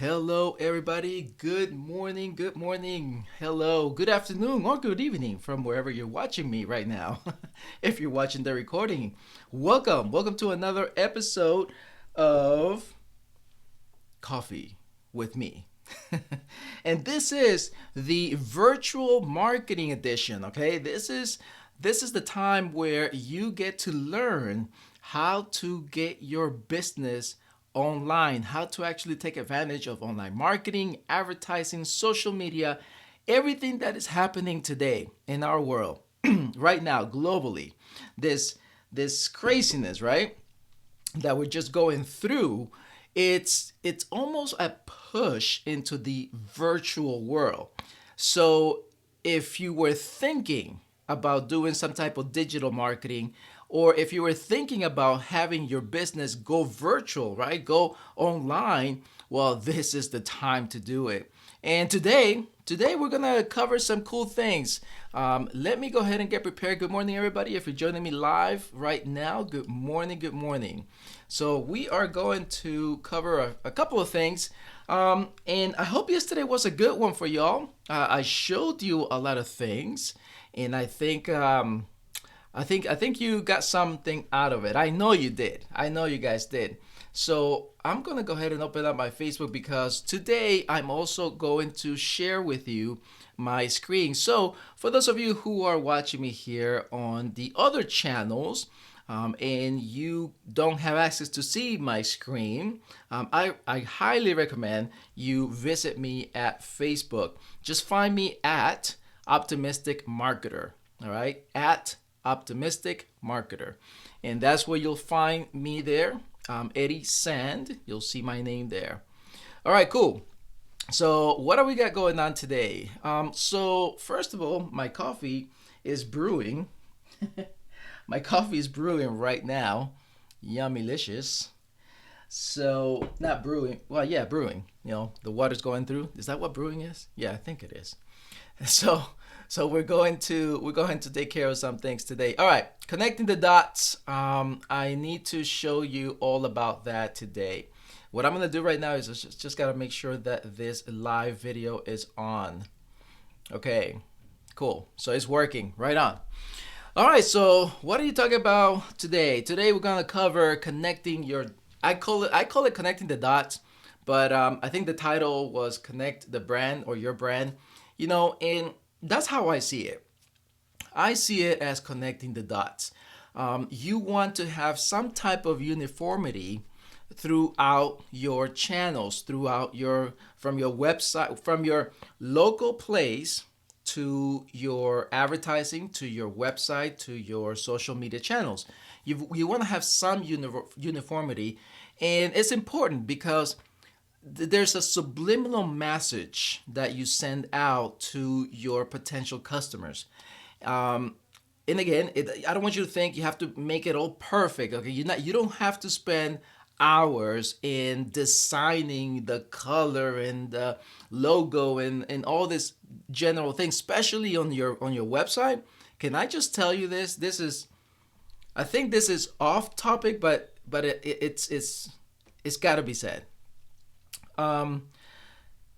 Hello, everybody. Good morning. Hello, good afternoon, or good evening from wherever you're watching me right now. If you're watching the recording, welcome to another episode of Coffee with me. And this is the virtual marketing edition, okay? This is the time where you get to learn how to get your business online, how to actually take advantage of online marketing, advertising, social media, everything that is happening today in our world right now globally. This craziness, right? That we're just going through, it's almost a push into the virtual world. So if you were thinking about doing some type of digital marketing, or if you were thinking about having your business go virtual, right, go online, well, this is the time to do it. And today we're gonna cover some cool things. Let me go ahead and get prepared. Good morning, everybody. If you're joining me live right now, good morning, good morning. So we are going to cover a couple of things. And I hope yesterday was a good one for y'all. I showed you a lot of things, and I think you got something out of it. I know you did. I know you guys did. So I'm gonna go ahead and open up my Facebook because today I'm also going to share with you my screen. So for those of you who are watching me here on the other channels, and you don't have access to see my screen, I highly recommend you visit me at Facebook. Just find me at Optimistic Marketer. All right, at Optimistic Marketer, and that's where you'll find me there. Eddie Sand. You'll see my name there. All right, cool. So what do we got going on today? So first of all, my coffee is brewing. My coffee is brewing right now. Yummylicious. So not brewing. Well, yeah, brewing. The water's going through. Is that what brewing is? Yeah, I think it is. So we're going to take care of some things today. All right, connecting the dots. I need to show you all about that today. What I'm gonna do right now is just gotta make sure that this live video is on. Okay, cool. So it's working. Right on. All right. So what are you talking about today? Today we're gonna cover connecting your. I call it connecting the dots, but I think the title was connect the brand or your brand. And that's how I see it. I see it as connecting the dots. You want to have some type of uniformity throughout your channels, throughout from your website, from your local place to your advertising, to your website, to your social media channels. You want to have some uniformity, and it's important because there's a subliminal message that you send out to your potential customers. Um, and again, I don't want you to think you have to make it all perfect. Okay, you don't have to spend hours in designing the color and the logo and all this general things, especially on your website. Can I just tell you this? I think this is off topic, but it's got to be said. Um,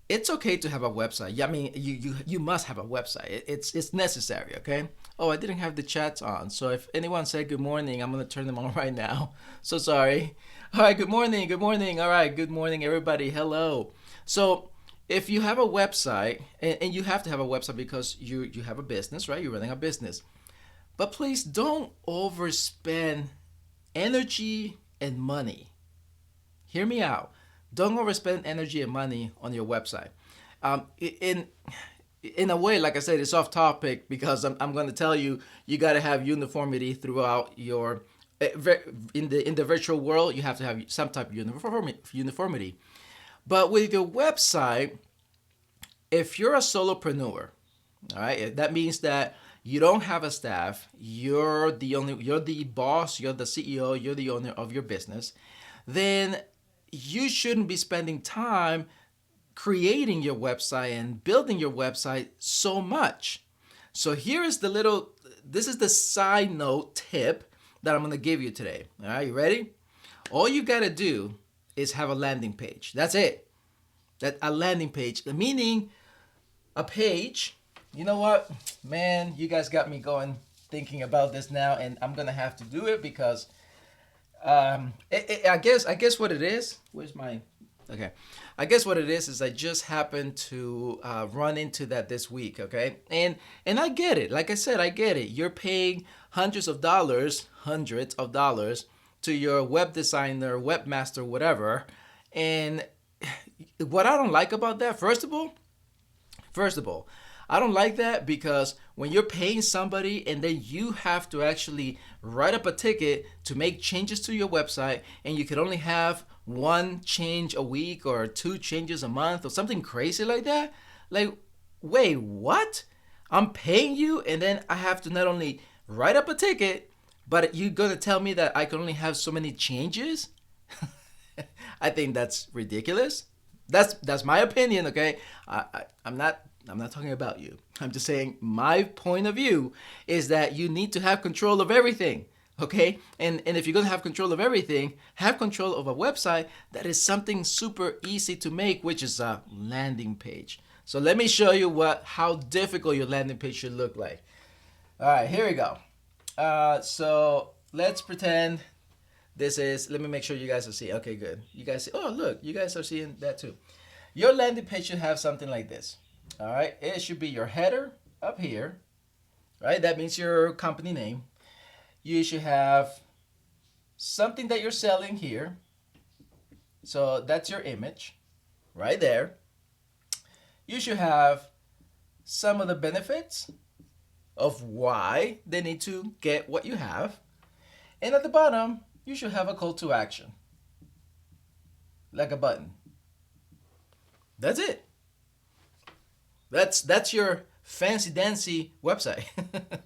it's okay to have a website. Yeah, I mean, you must have a website. It's necessary. Okay. Oh, I didn't have the chats on. So if anyone said good morning, I'm gonna turn them on right now. So sorry. All right. Good morning. Good morning. All right. Good morning, everybody. Hello. So if you have a website, and you have to have a website because you have a business, right? You're running a business. But please don't overspend energy and money. Hear me out. Don't overspend energy and money on your website. In a way, like I said, it's off topic because I'm going to tell you you got to have uniformity throughout your in the virtual world. You have to have some type of uniformity. But with your website, if you're a solopreneur, all right, that means that you don't have a staff. You're the boss. You're the CEO. You're the owner of your business. Then you shouldn't be spending time creating your website and building your website so much. So this is the side note tip that I'm going to give you today. All right, you ready? All you got to do is have a landing page. That's it. That a landing page, meaning a page. You know what, man? You guys got me going thinking about this now, and I'm gonna have to do it because I guess what it is. Where's my? Okay, I guess what it is I just happened to run into that this week. Okay, and I get it. Like I said, I get it. You're paying hundreds of dollars to your web designer, webmaster, whatever, and what I don't like about that, first of all, I don't like that because when you're paying somebody and then you have to actually write up a ticket to make changes to your website, and you can only have one change a week or two changes a month or something crazy like that. Like, wait, what? I'm paying you and then I have to not only write up a ticket, but you're going to tell me that I can only have so many changes? I think that's ridiculous. That's my opinion, okay? I'm not talking about you. I'm just saying my point of view is that you need to have control of everything, okay? And if you're gonna have control of everything, have control of a website that is something super easy to make, which is a landing page. So let me show you how difficult your landing page should look like. All right, here we go. So let's pretend this is. Let me make sure you guys are seeing. Okay, good. You guys see? Oh, look, you guys are seeing that too. Your landing page should have something like this. All right, it should be your header up here, right? That means your company name. You should have something that you're selling here. So that's your image right there. You should have some of the benefits of why they need to get what you have. And at the bottom, you should have a call to action, like a button. That's it. That's your fancy dancy website.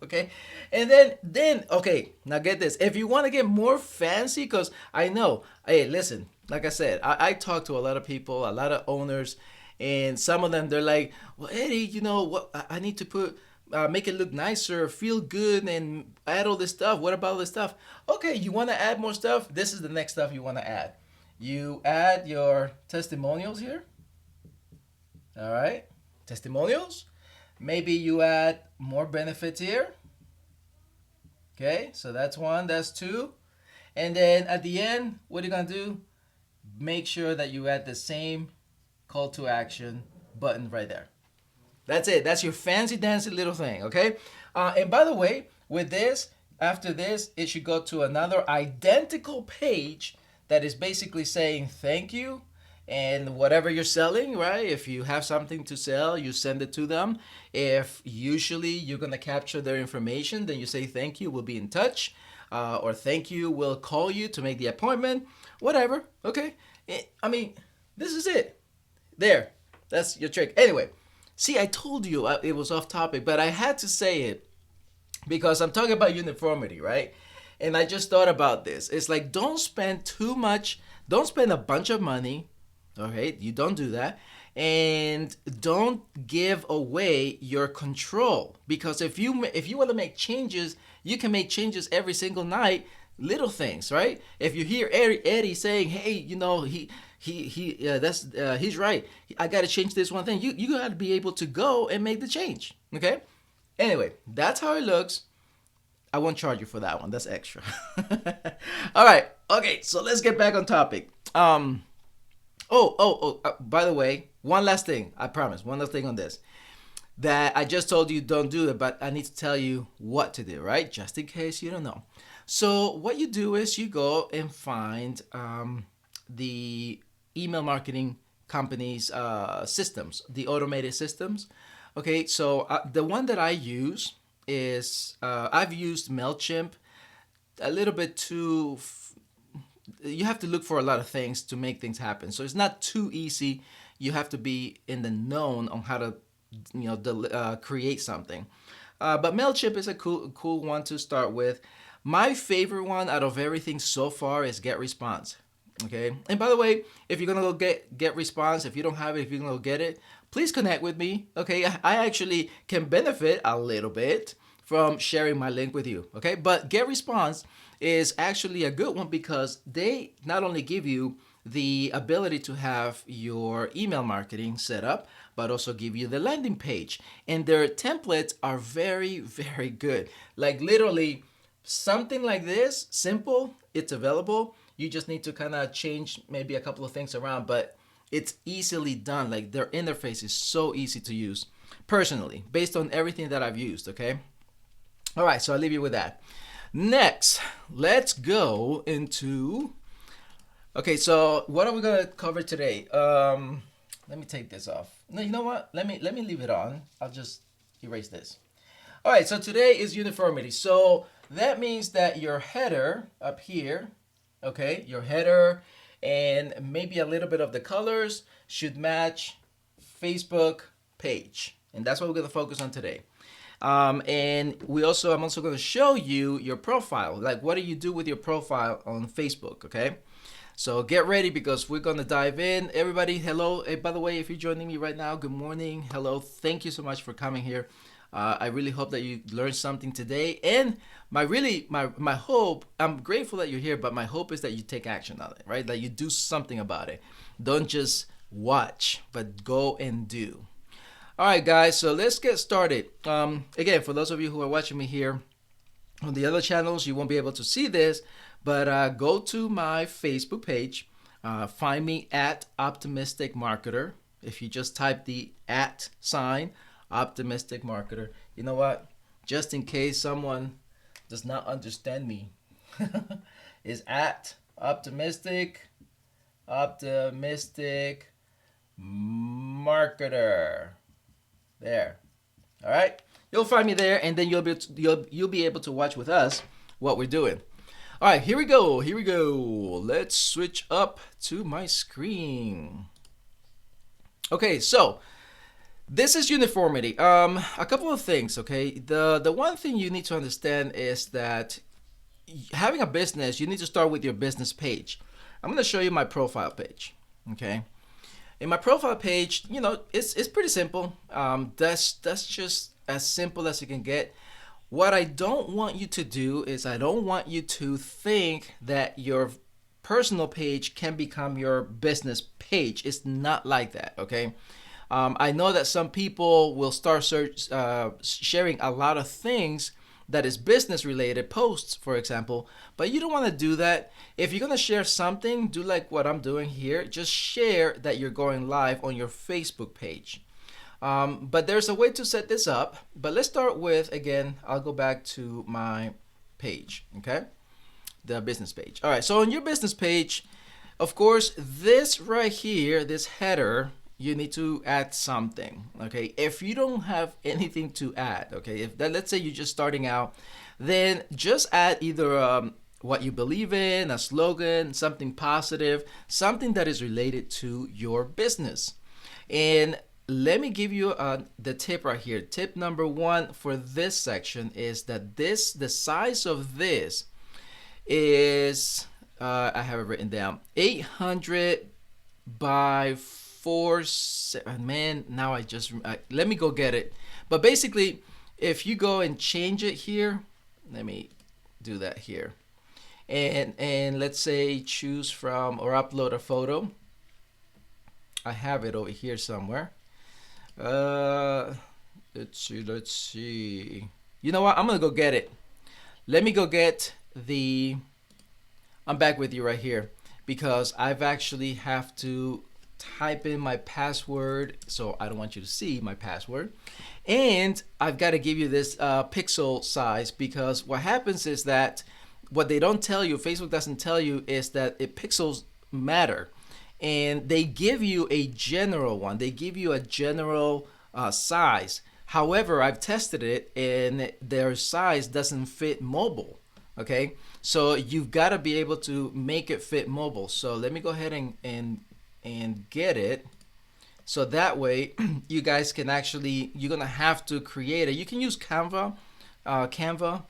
Okay, and then okay, now get this. If you want to get more fancy, because I know, hey, listen, like I said, I talk to a lot of people, a lot of owners, and some of them, they're like, well, Eddie, you know what, I need to put make it look nicer, feel good, and add all this stuff. What about all this stuff? Okay, you want to add more stuff? This is the next stuff you want to add. You add your testimonials here. All right, testimonials. Maybe you add more benefits here. Okay, so that's one, that's two. And then at the end, what are you gonna do? Make sure that you add the same call to action button right there. That's it. That's your fancy dancy little thing, okay? And by the way, with this, after this, it should go to another identical page that is basically saying thank you and whatever you're selling, right? If you have something to sell, you send it to them. If usually you're gonna capture their information, then you say thank you, we'll be in touch. Or thank you, we'll call you to make the appointment. Whatever, okay? I mean, this is it. There, that's your trick. Anyway, see, I told you it was off topic, but I had to say it because I'm talking about uniformity, right? And I just thought about this. It's like, don't spend too much, don't spend a bunch of money, okay? You don't do that. And don't give away your control, because if you want to make changes, you can make changes every single night, little things, right? If you hear Eddie saying, hey, you know, he's right, I got to change this one thing, you got to be able to go and make the change, okay? Anyway, that's how it looks. I won't charge you for that one, that's extra. All right, okay, so let's get back on topic. By the way, one last thing, I promise, one last thing on this, that I just told you don't do it, but I need to tell you what to do, right? Just in case you don't know. So what you do is you go and find the email marketing companies' systems, the automated systems. Okay, so the one that I use is, I've used MailChimp a little bit too. You have to look for a lot of things to make things happen. So it's not too easy. You have to be in the known on how to, create something. But MailChimp is a cool one to start with. My favorite one out of everything so far is GetResponse. Okay. And by the way, if you're gonna go get response, if you don't have it, if you're gonna go get it, please connect with me. Okay. I actually can benefit a little bit from sharing my link with you. Okay. But GetResponse is actually a good one because they not only give you the ability to have your email marketing set up, but also give you the landing page. And their templates are very, very good. Like literally something like this, simple, it's available. You just need to kind of change maybe a couple of things around, but it's easily done. Like their interface is so easy to use personally, based on everything that I've used, okay? All right, so I'll leave you with that. Next, let's go into, okay, so what are we gonna cover today? Let me take this off. No, you know what? Let me leave it on. I'll just erase this. All right, so today is uniformity. So that means that your header up here, okay, your header and maybe a little bit of the colors should match Facebook page. And that's what we're gonna focus on today. And I'm also going to show you your profile. Like, what do you do with your profile on Facebook? Okay. So get ready because we're going to dive in. Everybody, hello. Hey, by the way, if you're joining me right now, good morning. Hello. Thank you so much for coming here. I really hope that you learned something today. And my hope, I'm grateful that you're here, but my hope is that you take action on it, right? That you do something about it. Don't just watch, but go and do. All right, guys, so let's get started. Again, for those of you who are watching me here on the other channels, you won't be able to see this, but go to my Facebook page. Find me at Optimistic Marketer. If you just type the at sign, Optimistic Marketer. You know what? Just in case someone does not understand me, is at Optimistic Marketer. There. All right. You'll find me there, and then you'll be able to watch with us what we're doing. All right. Here we go. Let's switch up to my screen. Okay. So this is uniformity. A couple of things. Okay. The one thing you need to understand is that having a business, you need to start with your business page. I'm going to show you my profile page. Okay. In my profile page, you know, it's pretty simple. That's just as simple as you can get. What I don't want you to do is I don't want you to think that your personal page can become your business page. It's not like that, okay? I know that some people will start sharing a lot of things that is business related posts, for example, but you don't want to do that. If you're going to share something, do like what I'm doing here. Just share that you're going live on your Facebook page. But there's a way to set this up. But let's start with, again, I'll go back to my page, okay? The business page. All right, so on your business page, of course, this right here, this header, you need to add something, okay? If you don't have anything to add, okay, if that, let's say you're just starting out, then just add either what you believe in, a slogan, something positive, something that is related to your business. And let me give you the tip right here. Tip number one for this section is that the size of this is, I have it written down, 800 by 4, man, now let me go get it. But basically, if you go and change it here, let me do that here. And let's say choose from or upload a photo. I have it over here somewhere. Let's see. You know what? I'm gonna go get it. Let me go get I'm back with you right here because I've actually have to type in my password, so I don't want you to see my password, and I've got to give you this pixel size because what happens is that what they don't tell you, Facebook doesn't tell you, is that pixels matter, and they give you a general one. They give you a general size. However, I've tested it and their size doesn't fit mobile. Okay, so you've got to be able to make it fit mobile. So let me go ahead and get it, so that way you guys can actually, you're gonna have to create it. You can use Canva. All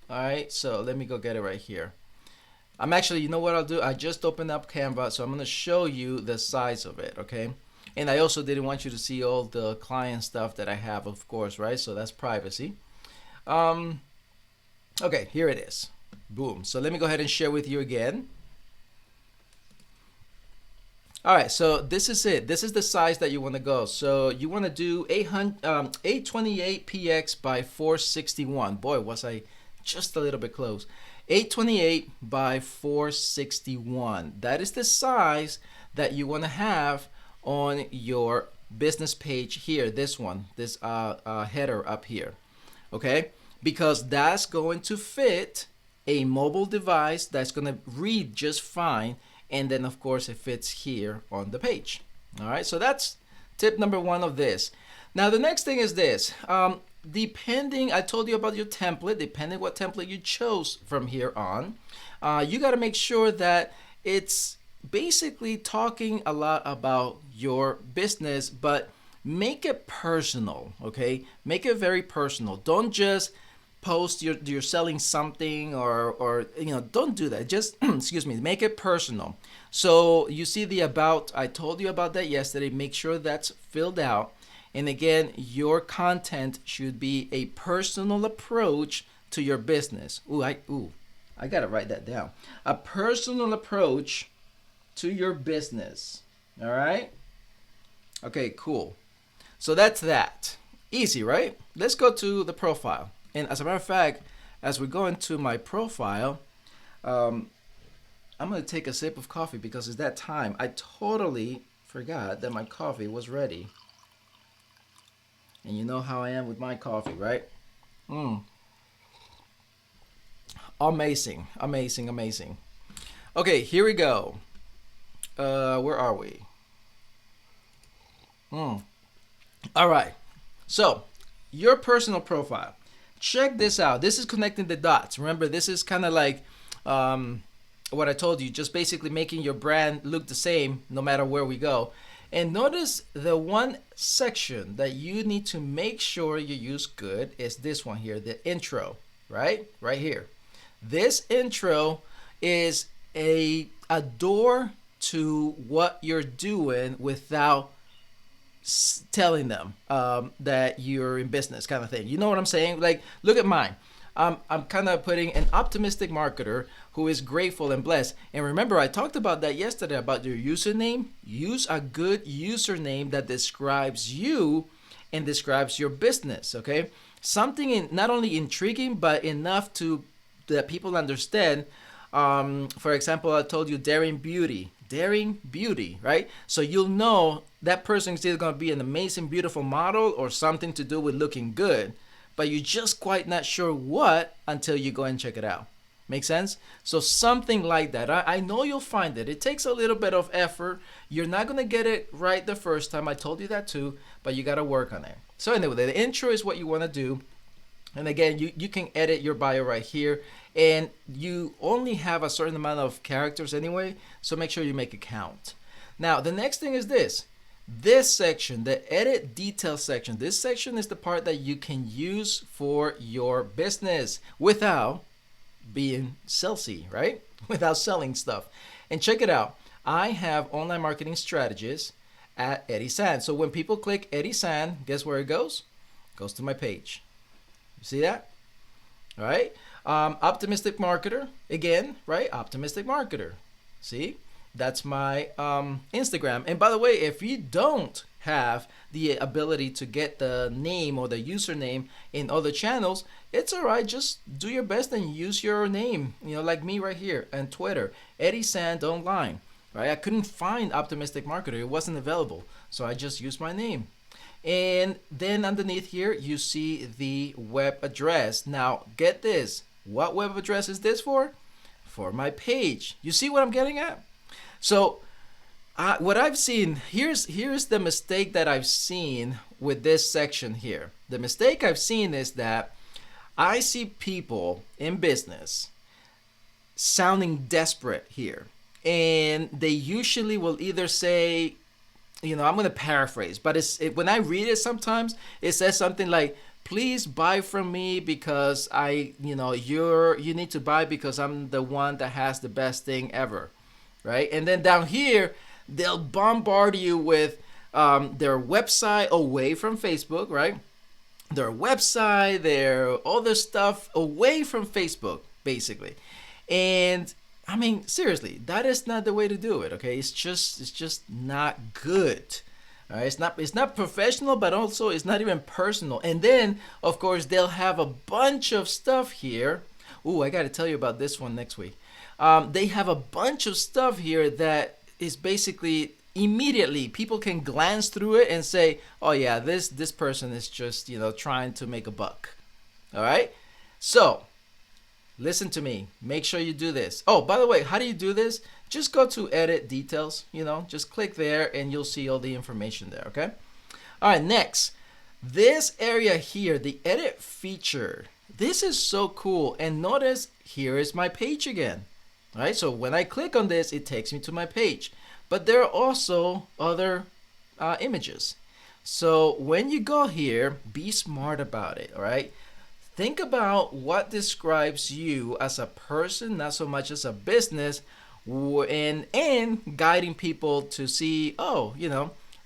right, so let me go get it right here. I'm actually, you know what I'll do? I just opened up Canva, so I'm gonna show you the size of it, okay? And I also didn't want you to see all the client stuff that I have, of course, right? So that's privacy. Okay, here it is. Boom. So let me go ahead and share with you again. All right, so this is it. This is the size that you want to go. So you want to do 828 px by 461. Boy, was I just a little bit close. 828 by 461. That is the size that you want to have on your business page here. This one, this header up here. Okay, because that's going to fit a mobile device that's going to read just fine, and then of course it fits here on the page. All right, so that's tip number one of this. Now the next thing is this. Depending, I told you about your template, depending what template you chose from here on, you got to make sure that it's basically talking a lot about your business, but make it personal. Okay, make it very personal. Don't just post you're selling something, or don't do that. Just excuse me, make it personal. So you see the about, I told you about that yesterday. Make sure that's filled out. And again, your content should be a personal approach to your business. I gotta write that down. A personal approach to your business. All right, okay, cool. So that's that. Easy, right? Let's go to the profile. And as a matter of fact, as we go into my profile, I'm going to take a sip of coffee because it's that time. I totally forgot that my coffee was ready. And you know how I am with my coffee, right? Amazing, amazing, amazing. Okay, here we go. Where are we? All right. So, your personal profile. Check this out. This is connecting the dots. Remember, this is kind of like what I told you, just basically making your brand look the same no matter where we go. And notice the one section that you need to make sure you use good is this one here, the intro, right? Right here. This intro is a door to what you're doing without telling them that you're in business, kind of thing. You know what I'm saying? Like, look at mine. I'm kind of putting an optimistic marketer who is grateful and blessed. And remember, I talked about that yesterday about your username. Use a good username that describes you and describes your business. Okay, something not only intriguing but enough to that people understand. For example, I told you daring beauty, right? So you'll know that person is either going to be an amazing, beautiful model or something to do with looking good, but you're just quite not sure what until you go and check it out. Make sense? So something like that. I know you'll find it. It takes a little bit of effort. You're not going to get it right the first time. I told you that too, but you got to work on it. So anyway, the intro is what you want to do. And again, you can edit your bio right here, and you only have a certain amount of characters anyway, so make sure you make it count. Now, the next thing is this. This section, the edit detail section, this section is the part that you can use for your business without being salesy, right? Without selling stuff. And check it out. I have online marketing strategies at Eddie San. So when people click Eddie San, guess where it goes? It goes to my page. You see that? All right. Optimistic marketer again, right? Optimistic marketer. See, that's my Instagram. And by the way, if you don't have the ability to get the name or the username in other channels, it's all right. Just do your best and use your name. You know, like me right here on Twitter, Eddie Sand Online. Right? I couldn't find optimistic marketer; it wasn't available, so I just used my name. And then underneath here, you see the web address. Now, get this. What web address is this for? For my page. You see what I'm getting at? So, what I've seen, here's the mistake that I've seen with this section here. The mistake I've seen is that I see people in business sounding desperate here. And they usually will either say, you know, I'm going to paraphrase, but when I read it sometimes, it says something like, please buy from me because you need to buy because I'm the one that has the best thing ever, right? And then down here, they'll bombard you with their website away from Facebook, right? Their website, their other stuff away from Facebook, basically. And I mean, seriously, that is not the way to do it. Okay, it's just not good. All right, it's not professional, but also it's not even personal. And then, of course, they'll have a bunch of stuff here. Ooh, I got to tell you about this one next week. They have a bunch of stuff here that is basically immediately people can glance through it and say, "Oh yeah, this person is just trying to make a buck." All right, so listen to me. Make sure you do this. Oh, by the way, how do you do this? Just go to edit details, just click there and you'll see all the information there, okay? All right, next. This area here, the edit feature. This is so cool. And notice here is my page again. All right, so when I click on this, it takes me to my page. But there are also other images. So when you go here, be smart about it, all right? Think about what describes you as a person, not so much as a business, and guiding people to see, oh,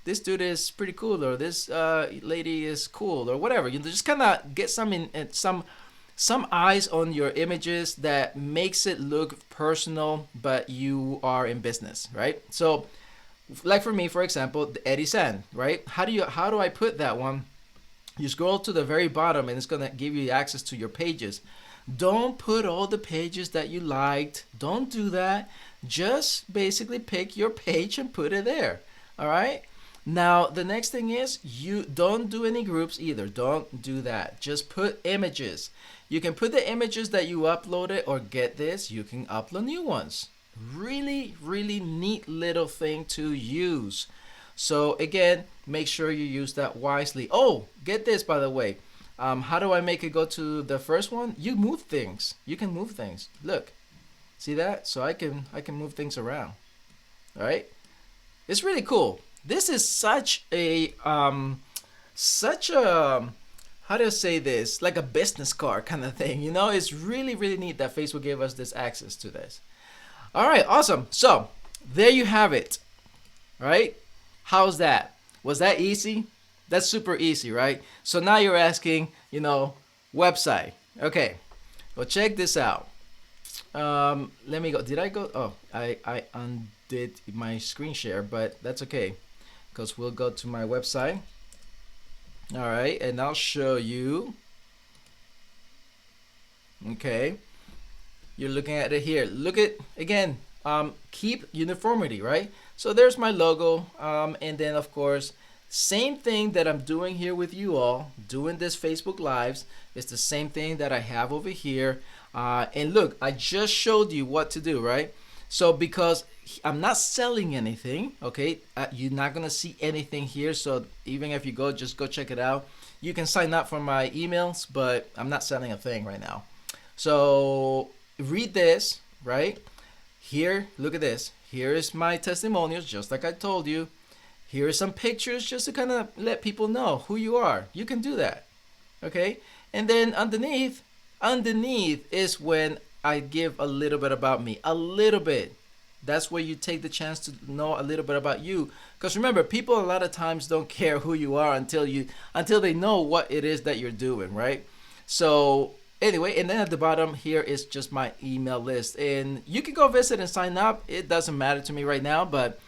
this dude is pretty cool, or this lady is cool, or whatever. Just kind of get some eyes on your images that makes it look personal, but you are in business, right? So, like for me, for example, the Eddie San, right? How do I put that one? You scroll to the very bottom and it's going to give you access to your pages. Don't put all the pages that you liked. Don't do that. Just basically pick your page and put it there. All right? Now, the next thing is you don't do any groups either. Don't do that. Just put images. You can put the images that you uploaded, or get this, you can upload new ones. Really, really neat little thing to use. So again, make sure you use that wisely. Oh, get this, by the way. How do I make it go to the first one? You move things. You can move things. Look, see that? So I can move things around. All right, it's really cool. This is such a how do I say this? Like a business card kind of thing. It's really, really neat that Facebook gave us this access to this. All right, awesome. So there you have it. All right. How's that? Was that easy? That's super easy, right? So now you're asking, website. Okay, well, check this out. Let me go. Did I go? Oh, I undid my screen share, but that's okay, because we'll go to my website. All right, and I'll show you. Okay, you're looking at it here. Look at, again, keep uniformity, right? So there's my logo, and then of course, same thing that I'm doing here with you all, doing this Facebook Lives. It's the same thing that I have over here. And look, I just showed you what to do, right? So because I'm not selling anything, okay, you're not gonna see anything here. So even if you just go check it out. You can sign up for my emails, but I'm not selling a thing right now. So read this, right? Here, look at this. Here is my testimonials, just like I told you. Here are some pictures just to kind of let people know who you are. You can do that, okay? And then underneath is when I give a little bit about me, a little bit. That's where you take the chance to know a little bit about you. Because remember, people a lot of times don't care who you are until they know what it is that you're doing, right? So anyway, and then at the bottom here is just my email list, and you can go visit and sign up. It doesn't matter to me right now, but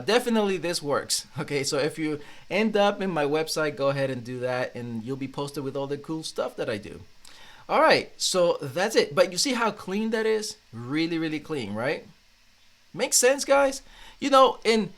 definitely this works. Okay, so if you end up in my website, go ahead and do that, and you'll be posted with all the cool stuff that I do. All right, so that's it. But you see how clean that is? Really, really clean, right? Makes sense, guys? And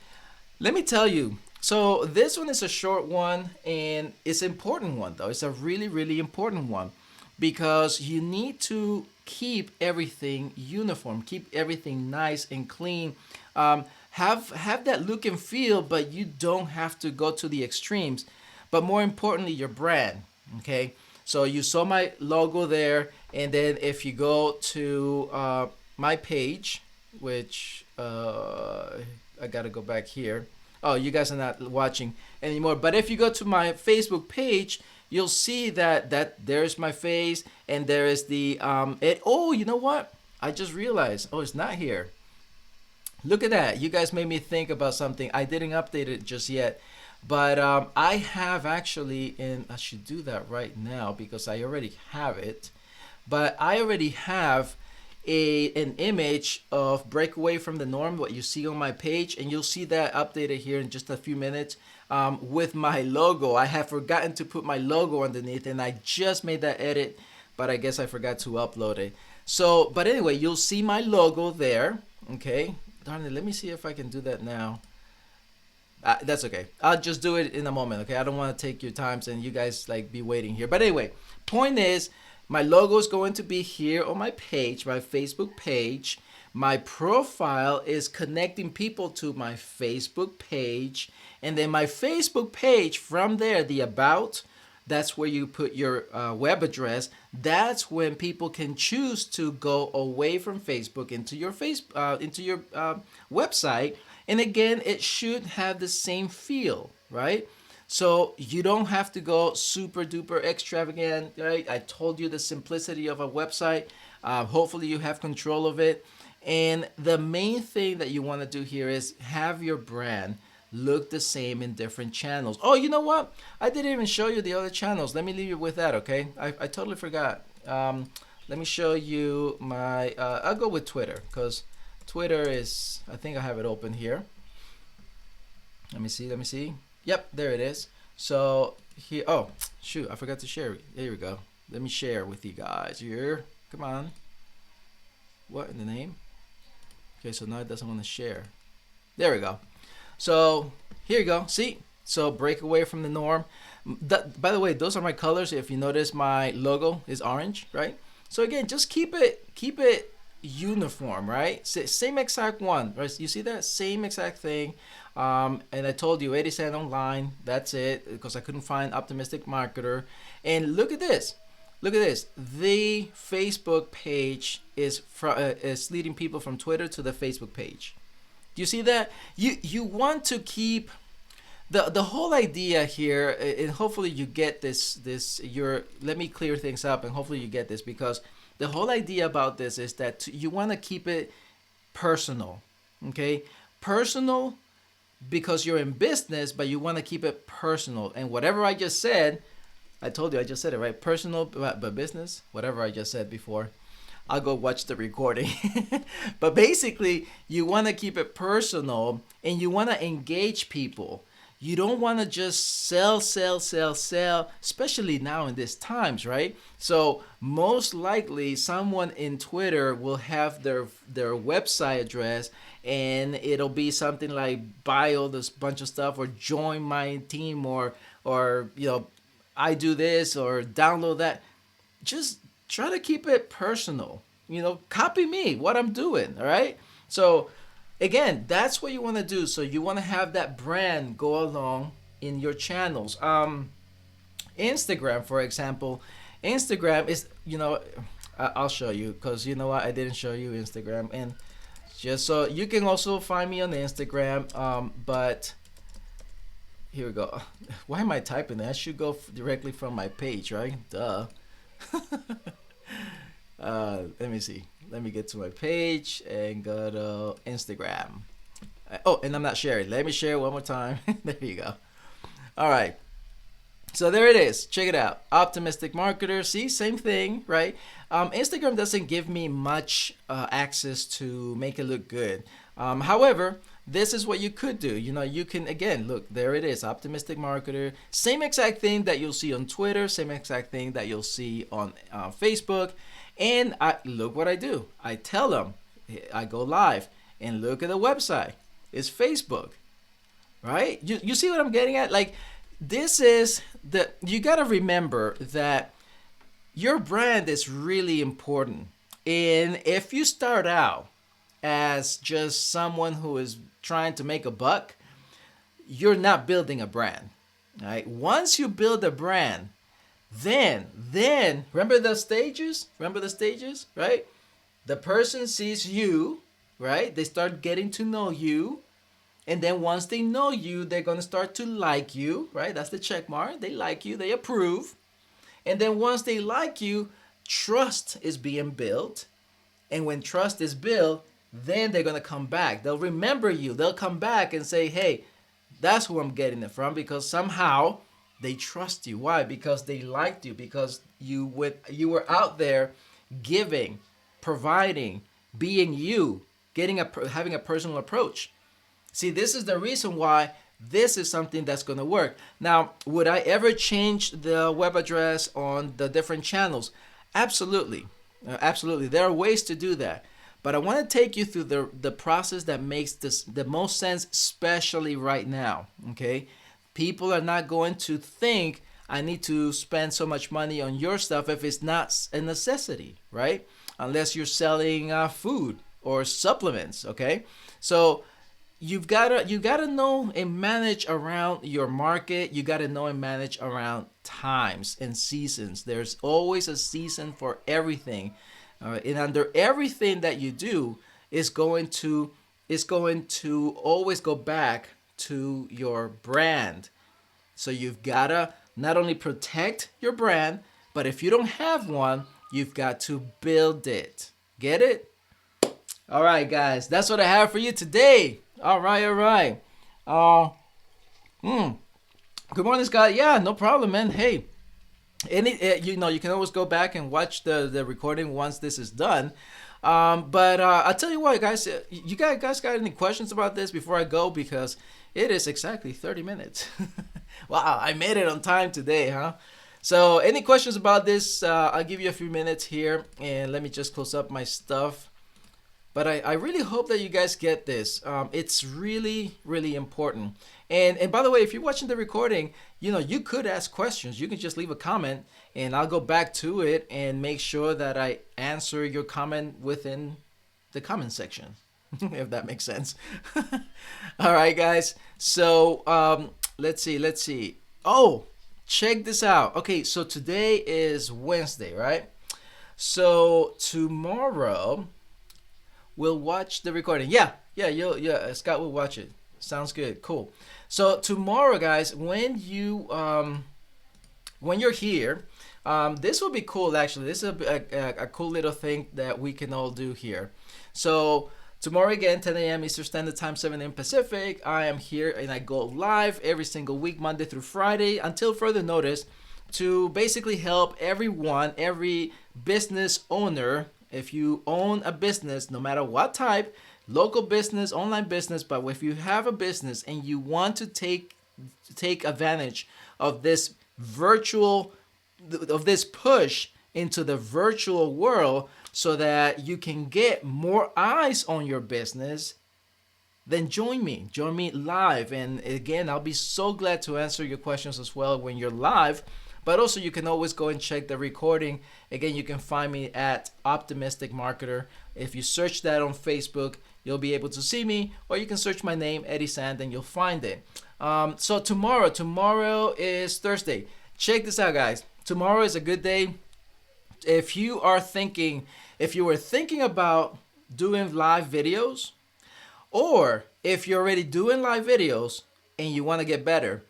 let me tell you, so this one is a short one, and it's an important one, though. It's a really, really important one, because you need to keep everything uniform, keep everything nice and clean. Have that look and feel, but you don't have to go to the extremes. But more importantly, your brand, okay? So you saw my logo there, and then if you go to my page, which I gotta go back here. Oh, you guys are not watching anymore. But if you go to my Facebook page, you'll see that there's my face, and there is the oh, you know what? I just realized. Oh, it's not here. Look at that. You guys made me think about something. I didn't update it just yet. But I have actually, and I should do that right now because I already have it. But I already have an image of break away from the norm, what you see on my page, and you'll see that updated here in just a few minutes with my logo. I have forgotten to put my logo underneath, and I just made that edit, but I guess I forgot to upload it. So, but anyway, you'll see my logo there. Okay, darn it, let me see if I can do that now. That's okay. I'll just do it in a moment. Okay, I don't want to take your times and you guys like be waiting here. But anyway, point is, my logo is going to be here on my page, my Facebook page. My profile is connecting people to my Facebook page, and then my Facebook page, from there, the about, that's where you put your web address. That's when people can choose to go away from Facebook into your website. And again, it should have the same feel, right? So you don't have to go super duper extravagant, right? I told you the simplicity of a website. Hopefully you have control of it. And the main thing that you want to do here is have your brand look the same in different channels. Oh, you know what? I didn't even show you the other channels. Let me leave you with that, okay? I totally forgot. Let me show you my, I'll go with Twitter, because Twitter is, I think I have it open here. Let me see. Yep, there it is. So here, oh, shoot, I forgot to share. There we go. Let me share with you guys here. Come on. What in the name? Okay, so now it doesn't want to share. There we go. So here you go. See? So break away from the norm. By the way, those are my colors. If you notice, my logo is orange, right? So again, just keep it uniform, right? Same exact one, right? You see that same exact thing. And I told you 80 cent online. That's it, because I couldn't find Optimistic Marketer. And look at this. Look at this. The Facebook page is leading people from Twitter to the Facebook page. Do you see that? You want to keep the whole idea here, and hopefully you get this. Let me clear things up, and hopefully you get this, because the whole idea about this is that you want to keep it personal. Okay, personal, because you're in business, but you want to keep it personal. And whatever I just said, I told you I just said it right. Personal, but business. Whatever I just said before. I'll go watch the recording. But basically, you want to keep it personal, and you want to engage people. You don't want to just sell, especially now in these times, right? So most likely someone in Twitter will have their website address, and it'll be something like buy all this bunch of stuff, or join my team, or you know, I do this, or download that. Just try to keep it personal. You know, copy me, what I'm doing, all right? So again, that's what you want to do. So you want to have that brand go along in your channels. Instagram, for example. Instagram is, you know, I'll show you, because you know what, I didn't show you Instagram. And just so you can also find me on Instagram, but here we go. Why am I typing that? I should go directly from my page, right? Duh. Let me see. Let me get to my page and go to Instagram. Oh, and I'm not sharing. Let me share one more time. There you go. All right. So there it is. Check it out. Optimistic Marketer. See, same thing, right? Instagram doesn't give me much access to make it look good. However, this is what you could do. You know, you can, again, look, there it is. Optimistic Marketer. Same exact thing that you'll see on Twitter. Same exact thing that you'll see on Facebook. And look what I do. I tell them, I go live, and look at the website. It's Facebook, right? You see what I'm getting at? Like, this is you got to remember that your brand is really important. And if you start out as just someone who is trying to make a buck, you're not building a brand, right? Once you build a brand, then remember the stages, right? The person sees you, right? They start getting to know you, and then once they know you, they're going to start to like you, right? That's the check mark. They like you, they approve. And then once they like you, trust is being built. And when trust is built, then they're going to come back. They'll remember you. They'll come back and say, hey, that's who I'm getting it from, because somehow they trust you. Why? Because they liked you, because you were out there giving, providing, being you, having a personal approach. See, this is the reason why this is something that's going to work. Now, would I ever change the web address on the different channels? Absolutely. Absolutely. There are ways to do that. But I want to take you through the process that makes this the most sense, especially right now. Okay? People are not going to think I need to spend so much money on your stuff if it's not a necessity, right? Unless you're selling food or supplements, okay? So you gotta know and manage around your market. You gotta know and manage around times and seasons. There's always a season for everything, and under everything that you do is going to always go back to your brand. So you've gotta not only protect your brand, but if you don't have one, you've got to build it. Get it? All right, guys, that's what I have for you today. All right, all right. Uh, Good morning, Scott. Yeah, no problem, man. Hey, you can always go back and watch the recording once this is done. But I'll tell you what, guys. You guys got any questions about this before I go? Because it is exactly 30 minutes. Wow, I made it on time today, huh? So, any questions about this? I'll give you a few minutes here, and let me just close up my stuff. But I really hope that you guys get this. It's really, really important. And by the way, if you're watching the recording, you could ask questions. You can just leave a comment, and I'll go back to it and make sure that I answer your comment within the comment section, if that makes sense. All right, guys. So let's see. Oh, check this out. Okay, so today is Wednesday, right? So tomorrow we'll watch the recording. Yeah, Scott will watch it. Sounds good. Cool. So tomorrow, guys, when you're here, this will be cool. Actually, this is a cool little thing that we can all do here. So tomorrow again, 10 a.m. Eastern Standard Time, 7 a.m. Pacific. I am here and I go live every single week, Monday through Friday, until further notice, to basically help everyone, every business owner. If you own a business, no matter what type, local business, online business, but if you have a business and you want to take advantage of this push into the virtual world so that you can get more eyes on your business, then join me live. And again, I'll be so glad to answer your questions as well when you're live. But also, you can always go and check the recording. Again, you can find me at Optimistic Marketer. If you search that on Facebook, you'll be able to see me, or you can search my name, Eddie Sand, and you'll find it. So tomorrow is Thursday. Check this out, guys. Tomorrow is a good day. If you were thinking about doing live videos, or if you're already doing live videos and you want to get better,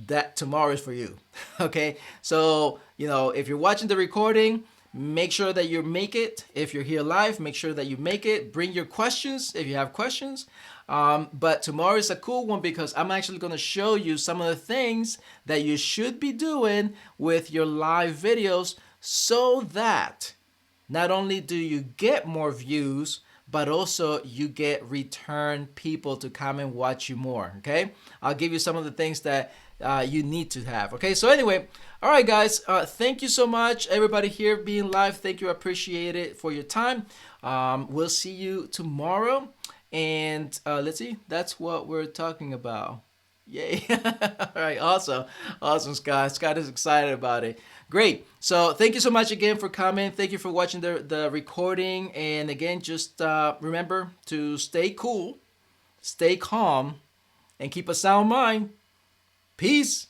that tomorrow is for you. Okay, so if you're watching the recording, make sure that you make it. If you're here live, make sure that you make it. Bring your questions if you have questions. But tomorrow is a cool one because I'm actually going to show you some of the things that you should be doing with your live videos so that not only do you get more views, but also you get return people to come and watch you more. Okay, I'll give you some of the things that you need to have. Okay, so anyway, all right, guys, thank you so much, everybody here being live. Thank you, I appreciate it for your time. We'll see you tomorrow, and let's see, that's what we're talking about. Yay. All right, awesome, Scott is excited about it. Great. So thank you so much again for coming. Thank you for watching the recording, and again, just remember to stay cool, stay calm, and keep a sound mind. Peace.